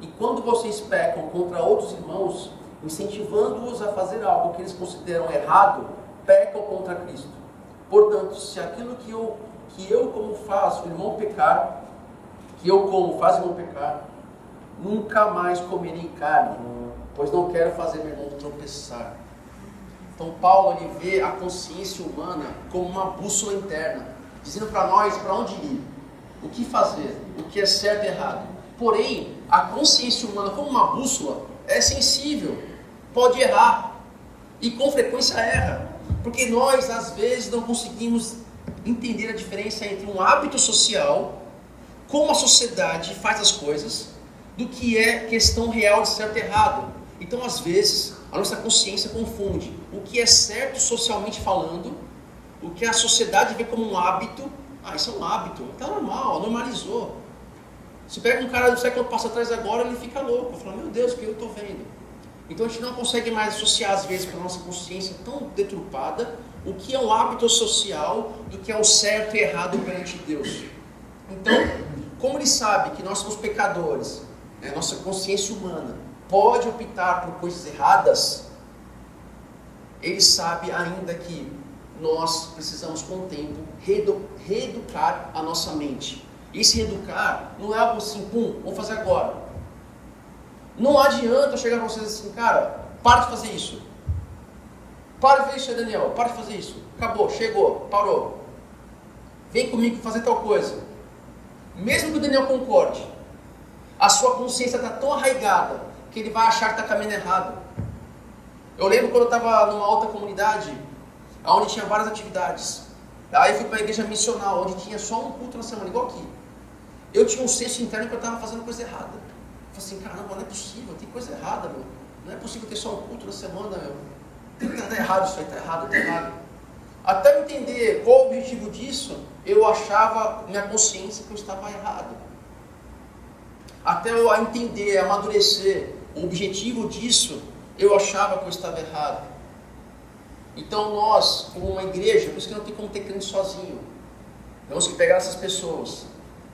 E quando vocês pecam contra outros irmãos, incentivando-os a fazer algo que eles consideram errado, pecam contra Cristo. Portanto, se aquilo que eu como faço, o irmão pecar, que eu como faz o irmão pecar, nunca mais comerei carne, pois não quero fazer meu irmão tropeçar. Então Paulo ele vê a consciência humana como uma bússola interna, dizendo para nós para onde ir, o que fazer, o que é certo e errado. Porém, a consciência humana como uma bússola é sensível, pode errar, e com frequência erra, porque nós às vezes não conseguimos entender a diferença entre um hábito social, como a sociedade faz as coisas, do que é questão real de certo e errado. Então às vezes a nossa consciência confunde o que é certo socialmente falando, o que a sociedade vê como um hábito. Isso é um hábito, está normal, normalizou. Se pega um cara do século passado atrás agora, ele fica louco, fala, meu Deus, o que eu estou vendo? Então a gente não consegue mais associar às vezes para a nossa consciência tão deturpada o que é um hábito social do que é o certo e errado perante Deus. Então, como ele sabe que nós somos pecadores, nossa consciência humana pode optar por coisas erradas, ele sabe ainda que nós precisamos com o tempo reeducar a nossa mente. E esse reeducar não é algo assim, vamos fazer agora. Não adianta eu chegar para vocês assim, cara, para de fazer isso. Para de fazer isso, Daniel, para de fazer isso. Acabou, chegou, parou. Vem comigo fazer tal coisa. Mesmo que o Daniel concorde, a sua consciência está tão arraigada que ele vai achar que está caminhando errado. Eu lembro quando eu estava numa outra comunidade, onde tinha várias atividades. Aí eu fui para a igreja missional, onde tinha só um culto na semana, igual aqui. Eu tinha um senso interno que eu estava fazendo coisa errada. Eu falei assim, caramba, não é possível, tem coisa errada, meu. Não é possível ter só um culto na semana, meu. Está errado isso aí, está errado, está errado. Até eu entender qual o objetivo disso, eu achava, minha consciência, que eu estava errado. Até eu entender, amadurecer o objetivo disso, eu achava que eu estava errado. Então nós, como uma igreja, por isso que não tem como ter crente sozinho, temos que pegar essas pessoas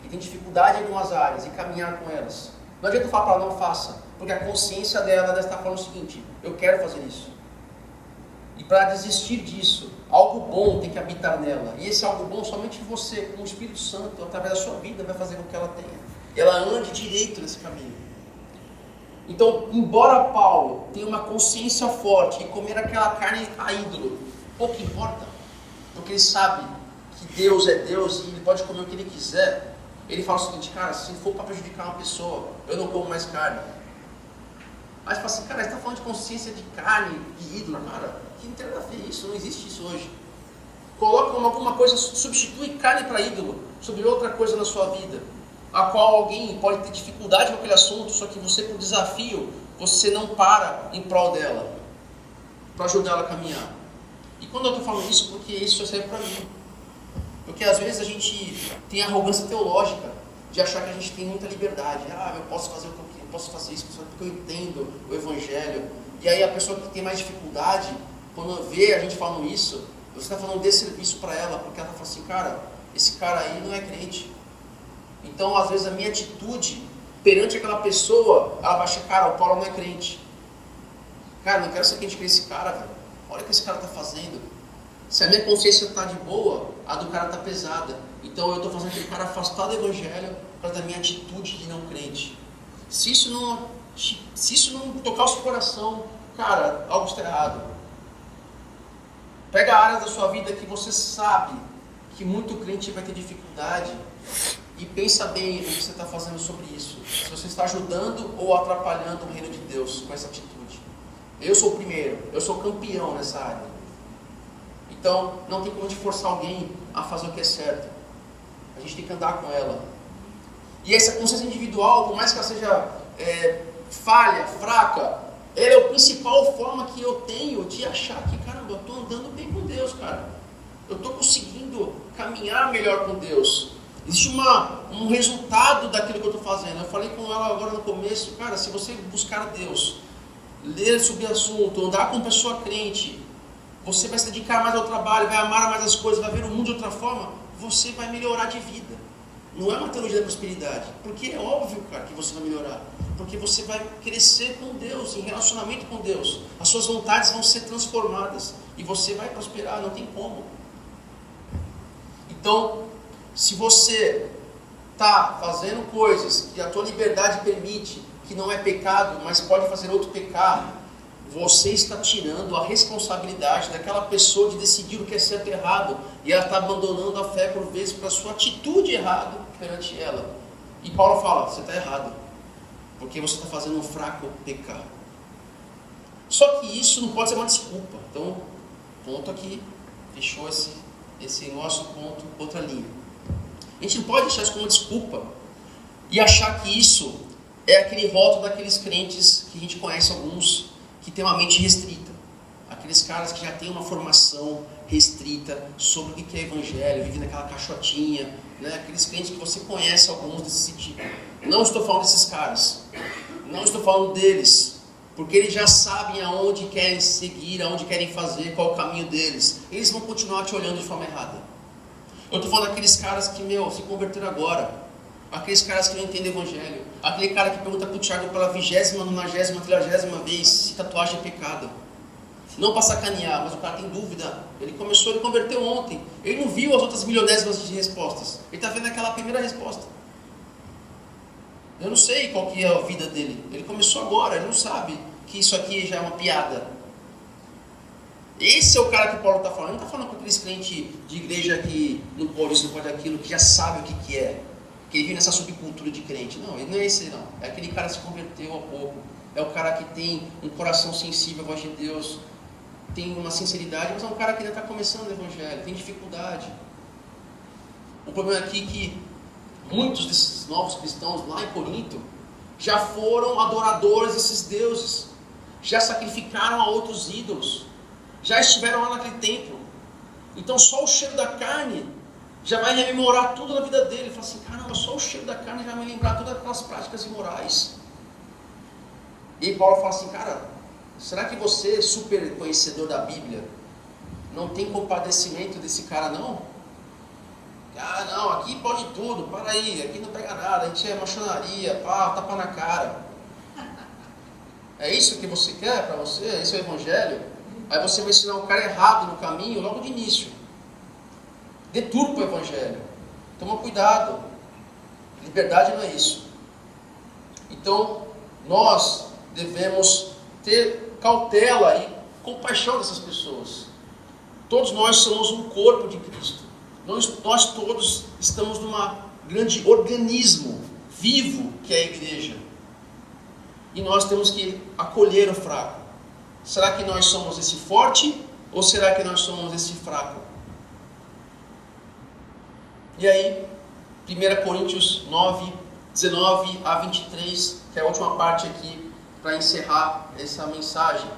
que têm dificuldade em algumas áreas e caminhar com elas. Não adianta falar para ela, não faça, porque a consciência dela deve estar falando o seguinte, eu quero fazer isso. E para desistir disso, algo bom tem que habitar nela. E esse algo bom somente você, com o Espírito Santo, através da sua vida, vai fazer com que ela tenha. Ela ande direito nesse caminho. Então, embora Paulo tenha uma consciência forte e comer aquela carne a ídolo, pouco importa, porque ele sabe que Deus é Deus e ele pode comer o que ele quiser. Ele fala o seguinte, cara, se for para prejudicar uma pessoa, eu não como mais carne. Mas fala assim, cara, você está falando de consciência de carne, de ídolo, cara, que não tem nada a ver isso, não existe isso hoje. Coloca alguma coisa, substitui carne para ídolo, sobre outra coisa na sua vida, a qual alguém pode ter dificuldade com aquele assunto, só que você, por desafio, você não para em prol dela, para ajudar ela a caminhar. E quando eu estou falando isso, porque isso só serve para mim. Porque às vezes a gente tem arrogância teológica, de achar que a gente tem muita liberdade. Eu posso fazer o que eu quero, eu posso fazer isso, porque eu entendo o Evangelho. E aí a pessoa que tem mais dificuldade, quando vê a gente falando isso, você está falando desse serviço para ela, porque ela fala assim, cara, esse cara aí não é crente. Então, às vezes, a minha atitude perante aquela pessoa, ela vai achar, cara, o Paulo não é crente. Cara, não quero ser crente com esse cara, velho. Olha o que esse cara está fazendo. Se a minha consciência está de boa, a do cara está pesada. Então eu estou fazendo aquele cara afastar do evangelho para da minha atitude de não crente. Se isso não tocar o seu coração, cara, algo está errado. Pega áreas da sua vida que você sabe que muito crente vai ter dificuldade e pensa bem o que você está fazendo sobre isso. Se você está ajudando ou atrapalhando o reino de Deus com essa atitude. Eu sou o primeiro, eu sou campeão nessa área. Então, não tem como a gente forçar alguém a fazer o que é certo. A gente tem que andar com ela. E essa consciência individual, por mais que ela seja falha, fraca, ela é a principal forma que eu tenho de achar que, caramba, eu estou andando bem com Deus, cara. Eu estou conseguindo caminhar melhor com Deus. Existe um resultado daquilo que eu estou fazendo. Eu falei com ela agora no começo, cara, se você buscar Deus, ler sobre o assunto, andar com pessoa crente, você vai se dedicar mais ao trabalho, vai amar mais as coisas, vai ver o mundo de outra forma, você vai melhorar de vida. Não é uma teologia da prosperidade, porque é óbvio, cara, que você vai melhorar. Porque você vai crescer com Deus, em relacionamento com Deus. As suas vontades vão ser transformadas e você vai prosperar, não tem como. Então, se você está fazendo coisas que a tua liberdade permite, que não é pecado, mas pode fazer outro pecar, você está tirando a responsabilidade daquela pessoa de decidir o que é certo e errado, e ela está abandonando a fé por vezes para a sua atitude errada perante ela. E Paulo fala, você está errado, porque você está fazendo um fraco pecar. Só que isso não pode ser uma desculpa. Então, ponto aqui, fechou esse nosso ponto, outra linha. A gente não pode deixar isso como uma desculpa e achar que isso é aquele rótulo daqueles crentes que a gente conhece alguns, que tem uma mente restrita. Aqueles caras que já têm uma formação restrita sobre o que é evangelho, vivem naquela caixotinha, né? Aqueles crentes que você conhece alguns desse tipo. Não estou falando desses caras, não estou falando deles, porque eles já sabem aonde querem seguir, aonde querem fazer, qual é o caminho deles. Eles vão continuar te olhando de forma errada. Eu estou falando daqueles caras que, se converteram agora. Aqueles caras que não entendem o evangelho. Aquele cara que pergunta para o Tiago pela 20ª, 90ª, 30ª vez se tatuagem é pecado. Não para sacanear, mas o cara tem dúvida. Ele converteu ontem. Ele não viu as outras milionésimas de respostas. Ele está vendo aquela primeira resposta. Eu não sei qual que é a vida dele. Ele começou agora, ele não sabe que isso aqui já é uma piada. Esse é o cara que Paulo está falando. Ele não está falando com aqueles crentes de igreja que não pode isso, não pode aquilo, que já sabe o que é. Que ele vive nessa subcultura de crente. Não, ele não é esse não. É aquele cara que se converteu há pouco. É o cara que tem um coração sensível à voz de Deus. Tem uma sinceridade, mas é um cara que ainda está começando o evangelho. Tem dificuldade. O problema aqui é que muitos desses novos cristãos lá em Corinto já foram adoradores desses deuses. Já sacrificaram a outros ídolos. Já estiveram lá naquele templo. Então só o cheiro da carne já vai rememorar tudo na vida dele. Ele fala assim, caramba, só o cheiro da carne já vai me lembrar todas aquelas práticas imorais. E aí Paulo fala assim, cara, será que você, super conhecedor da Bíblia, não tem compadecimento desse cara não? Ah não, aqui pode tudo, para aí, aqui não pega nada, a gente é machonaria, tapa na cara. É isso que você quer para você? Esse é o evangelho? Aí você vai ensinar o cara errado no caminho logo de início. Deturpa o evangelho. Toma cuidado. Liberdade não é isso. Então, nós devemos ter cautela e compaixão dessas pessoas. Todos nós somos um corpo de Cristo. Nós todos estamos num grande organismo vivo que é a igreja. E nós temos que acolher o fraco. Será que nós somos esse forte ou será que nós somos esse fraco? E aí, 1 Coríntios 9, 19 a 23, que é a última parte aqui para encerrar essa mensagem.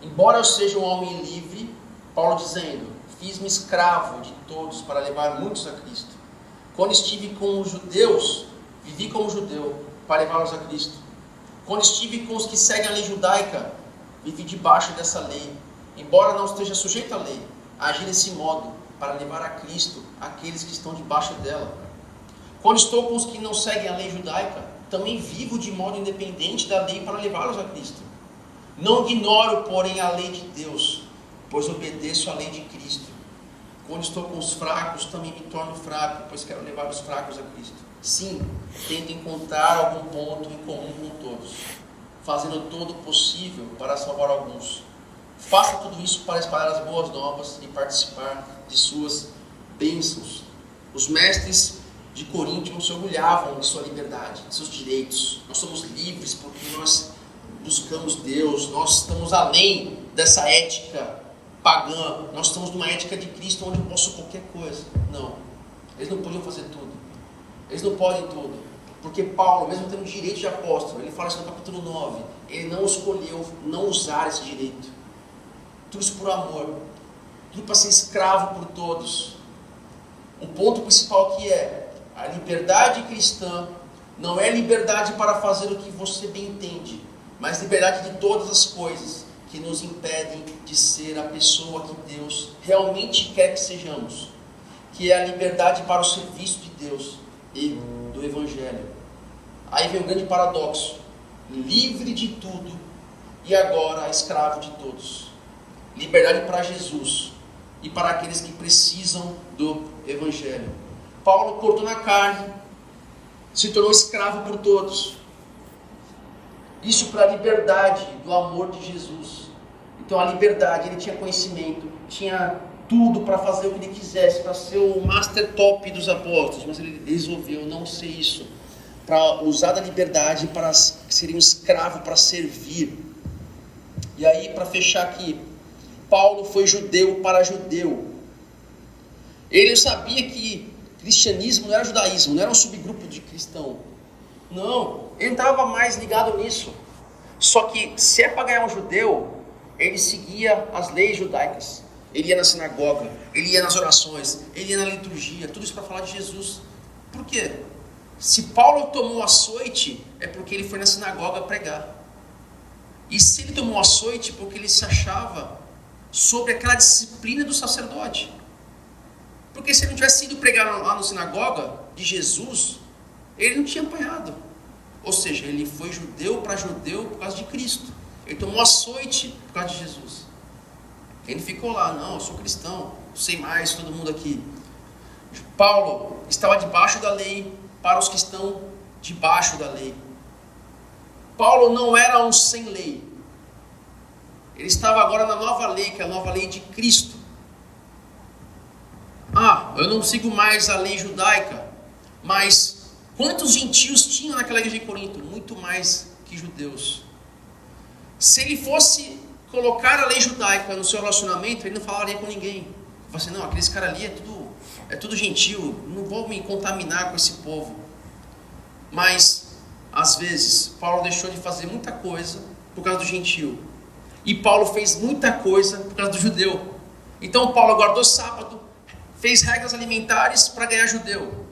Embora eu seja um homem livre, Paulo dizendo, fiz-me escravo de todos para levar muitos a Cristo. Quando estive com os judeus, vivi como judeu para levá-los a Cristo. Quando estive com os que seguem a lei judaica, vivi debaixo dessa lei. Embora não esteja sujeito à lei, agi desse modo para levar a Cristo aqueles que estão debaixo dela. Quando estou com os que não seguem a lei judaica, também vivo de modo independente da lei para levá-los a Cristo. Não ignoro, porém, a lei de Deus, pois obedeço à lei de Cristo. Quando estou com os fracos, também me torno fraco, pois quero levar os fracos a Cristo. Sim, tento encontrar algum ponto em comum com todos, fazendo todo o possível para salvar alguns. Faça tudo isso para espalhar as boas novas e participar de suas bênçãos. Os mestres de Corinto não se orgulhavam de sua liberdade, de seus direitos. Nós somos livres porque nós buscamos Deus, nós estamos além dessa ética pagã, nós estamos numa ética de Cristo onde eu posso qualquer coisa. Não, eles não podiam fazer tudo, eles não podem tudo, porque Paulo, mesmo tendo direito de apóstolo, ele fala isso no capítulo 9, ele não escolheu não usar esse direito, tudo isso por amor, tudo para ser escravo por todos. O ponto principal aqui é, a liberdade cristã não é liberdade para fazer o que você bem entende, mas liberdade de todas as coisas que nos impedem de ser a pessoa que Deus realmente quer que sejamos, que é a liberdade para o serviço de Deus e do Evangelho. Aí vem o grande paradoxo: livre de tudo e agora escravo de todos. Liberdade para Jesus e para aqueles que precisam do Evangelho. Paulo cortou na carne, se tornou escravo por todos. Isso para a liberdade do amor de Jesus. Então a liberdade, ele tinha conhecimento, tinha tudo para fazer o que ele quisesse, para ser o master top dos apóstolos, mas ele resolveu não ser isso, para usar da liberdade para ser um escravo, para servir. E aí, para fechar aqui, Paulo foi judeu para judeu. Ele sabia que cristianismo não era judaísmo, não era um subgrupo de cristão. Não, ele não estava mais ligado nisso. Só que se é para ganhar um judeu, ele seguia as leis judaicas. Ele ia na sinagoga, ele ia nas orações, ele ia na liturgia, tudo isso para falar de Jesus. Por quê? Se Paulo tomou açoite, é porque ele foi na sinagoga pregar. E se ele tomou açoite, porque ele se achava sobre aquela disciplina do sacerdote. Porque se ele não tivesse ido pregar lá na sinagoga de Jesus, ele não tinha apanhado. Ou seja, ele foi judeu para judeu por causa de Cristo. Ele tomou açoite por causa de Jesus. Ele ficou lá, não, eu sou cristão, sei mais, todo mundo aqui. Paulo estava debaixo da lei para os que estão debaixo da lei. Paulo não era um sem lei. Ele estava agora na nova lei, que é a nova lei de Cristo. Eu não sigo mais a lei judaica, mas quantos gentios tinham naquela igreja de Corinto? Muito mais que judeus. Se ele fosse colocar a lei judaica no seu relacionamento, ele não falaria com ninguém. Ele falaria assim, não, aqueles caras ali é tudo gentil, não vou me contaminar com esse povo. Mas, às vezes, Paulo deixou de fazer muita coisa por causa do gentil. E Paulo fez muita coisa por causa do judeu. Então Paulo guardou sábado, fez regras alimentares para ganhar judeu.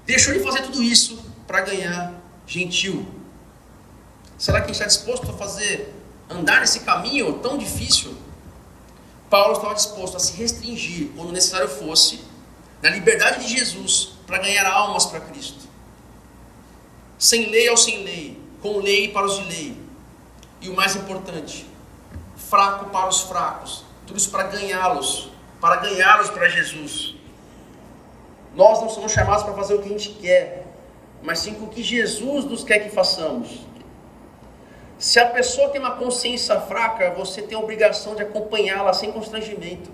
Deixou de fazer tudo isso para ganhar gentil. Será que a gente está disposto a andar nesse caminho tão difícil? Paulo estava disposto a se restringir, quando necessário fosse, na liberdade de Jesus, para ganhar almas para Cristo. Sem lei ou sem lei, com lei para os de lei. E o mais importante, fraco para os fracos. Tudo isso para ganhá-los para Jesus. Nós não somos chamados para fazer o que a gente quer, mas sim o que Jesus nos quer que façamos. Se a pessoa tem uma consciência fraca, você tem a obrigação de acompanhá-la sem constrangimento.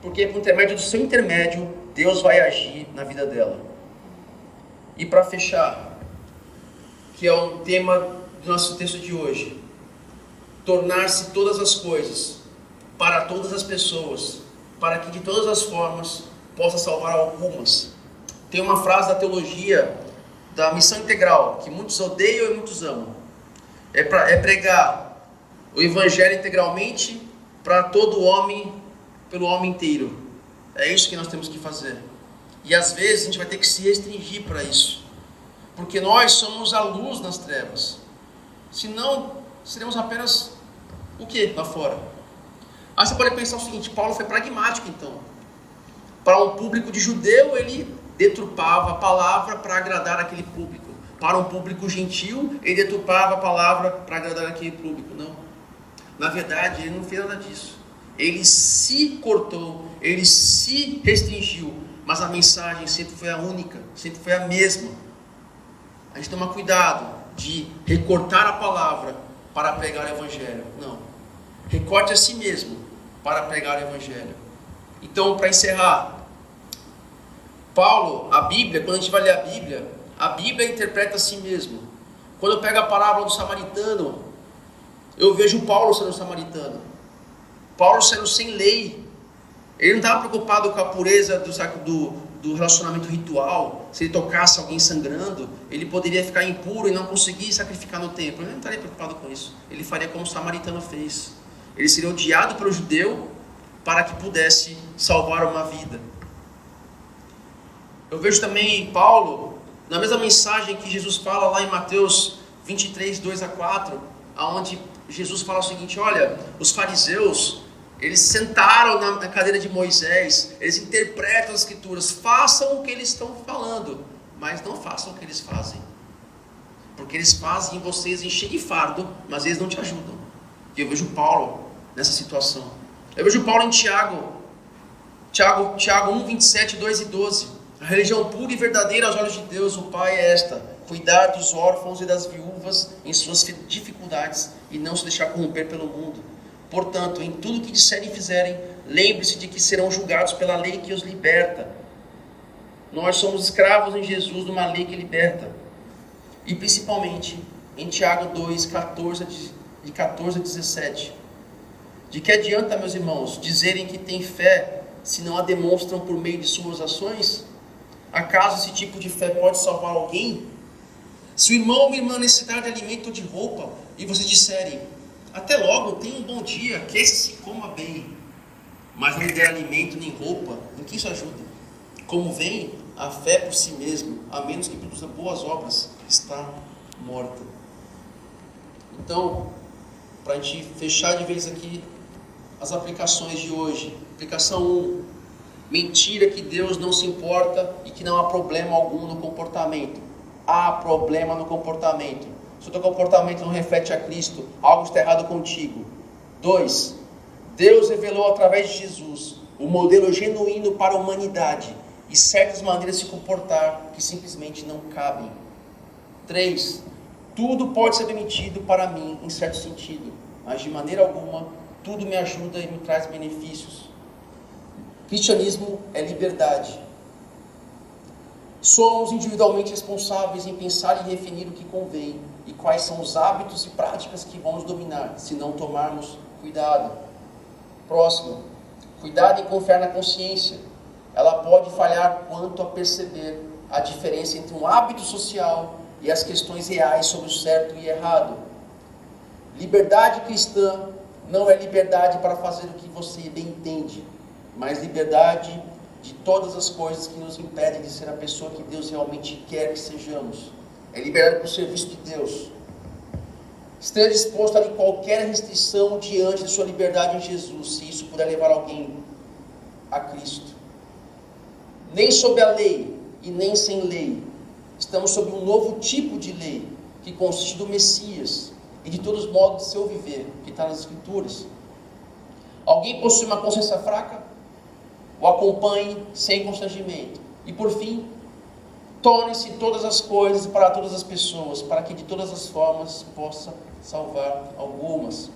Porque por intermédio do seu intermédio, Deus vai agir na vida dela. E para fechar, que é o tema do nosso texto de hoje, tornar-se todas as coisas, para todas as pessoas, para que de todas as formas possa salvar algumas. Tem uma frase da teologia da missão integral, que muitos odeiam e muitos amam. É pregar o evangelho integralmente para todo homem, pelo homem inteiro. É isso que nós temos que fazer. E às vezes a gente vai ter que se restringir para isso, porque nós somos a luz nas trevas. Senão, seremos apenas o que lá fora? Aí você pode pensar o seguinte: Paulo foi pragmático então. Para um público de judeu, ele deturpava a palavra para agradar aquele público. Para um público gentil, ele deturpava a palavra para agradar aquele público. Não. Na verdade, ele não fez nada disso. ele se cortou, ele se restringiu, mas a mensagem sempre foi a única, sempre foi a mesma. A gente toma cuidado de recortar a palavra para pregar o evangelho. Não. Recorte a si mesmo para pregar o evangelho. Então, para encerrar, Paulo, a Bíblia, quando a gente vai ler a Bíblia interpreta a si mesmo. Quando eu pego a parábola do samaritano, eu vejo Paulo sendo samaritano. Paulo sendo sem lei. Ele não estava preocupado com a pureza do relacionamento ritual. Se ele tocasse alguém sangrando, ele poderia ficar impuro e não conseguir sacrificar no templo. Ele não estaria preocupado com isso. Ele faria como o samaritano fez. Ele seria odiado pelo judeu para que pudesse salvar uma vida. Eu vejo também Paulo, na mesma mensagem que Jesus fala lá em Mateus 23, 2 a 4, onde Jesus fala o seguinte: olha, os fariseus, eles sentaram na cadeira de Moisés, eles interpretam as escrituras, façam o que eles estão falando, mas não façam o que eles fazem, porque eles fazem vocês encher de fardo, mas eles não te ajudam. E eu vejo Paulo nessa situação. Eu vejo Paulo em Tiago 1, 27, 2 e 12. A religião pura e verdadeira aos olhos de Deus, o Pai, é esta: cuidar dos órfãos e das viúvas em suas dificuldades e não se deixar corromper pelo mundo. Portanto, em tudo que disserem e fizerem, lembre-se de que serão julgados pela lei que os liberta. Nós somos escravos em Jesus de uma lei que liberta. E principalmente em Tiago 2, 14 a 17. De que adianta, meus irmãos, dizerem que têm fé se não a demonstram por meio de suas ações? Acaso esse tipo de fé pode salvar alguém? Se o irmão ou a irmã necessitar de alimento ou de roupa, e vocês disserem: até logo, tenha um bom dia, que esse se coma bem, mas não lhe der alimento nem roupa, em que isso ajuda? Como vem, a fé por si mesmo, a menos que produza boas obras, está morta. Então, para a gente fechar de vez aqui as aplicações de hoje. Aplicação 1: mentira que Deus não se importa e que não há problema algum no comportamento. Há problema no comportamento. Se o teu comportamento não reflete a Cristo, algo está errado contigo. 2: Deus revelou através de Jesus o modelo genuíno para a humanidade e certas maneiras de se comportar que simplesmente não cabem. 3: tudo pode ser permitido para mim em certo sentido, mas de maneira alguma tudo me ajuda e me traz benefícios. Cristianismo é liberdade. Somos individualmente responsáveis em pensar e definir o que convém e quais são os hábitos e práticas que vão nos dominar, se não tomarmos cuidado. Próximo: cuidado em confiar na consciência. Ela pode falhar quanto a perceber a diferença entre um hábito social e as questões reais sobre o certo e errado. Liberdade cristã não é liberdade para fazer o que você bem entende, mas liberdade de todas as coisas que nos impedem de ser a pessoa que Deus realmente quer que sejamos. É liberdade para o serviço de Deus. Esteja disposto a qualquer restrição diante de sua liberdade em Jesus, se isso puder levar alguém a Cristo. Nem sob a lei e nem sem lei. Estamos sob um novo tipo de lei, que consiste do Messias e de todos os modos de seu viver, que está nas Escrituras. Alguém possui uma consciência fraca? O acompanhe sem constrangimento. E por fim, torne-se todas as coisas para todas as pessoas, para que de todas as formas possa salvar algumas.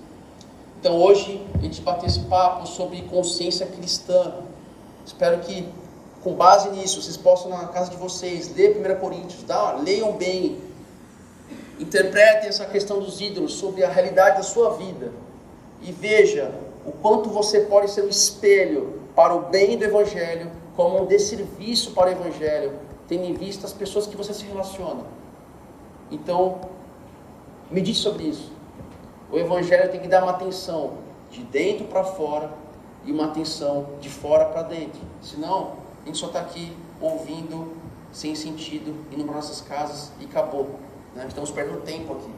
Então hoje a gente bateu esse papo sobre consciência cristã. Espero que com base nisso vocês possam na casa de vocês ler 1 Coríntios, leiam bem, interpretem essa questão dos ídolos sobre a realidade da sua vida e veja o quanto você pode ser um espelho para o bem do Evangelho, como um desserviço para o Evangelho, tendo em vista as pessoas que você se relaciona. Então, medite sobre isso. O Evangelho tem que dar uma atenção de dentro para fora e uma atenção de fora para dentro. Senão, a gente só está aqui ouvindo sem sentido, indo para nossas casas e acabou. Estamos perdendo tempo aqui.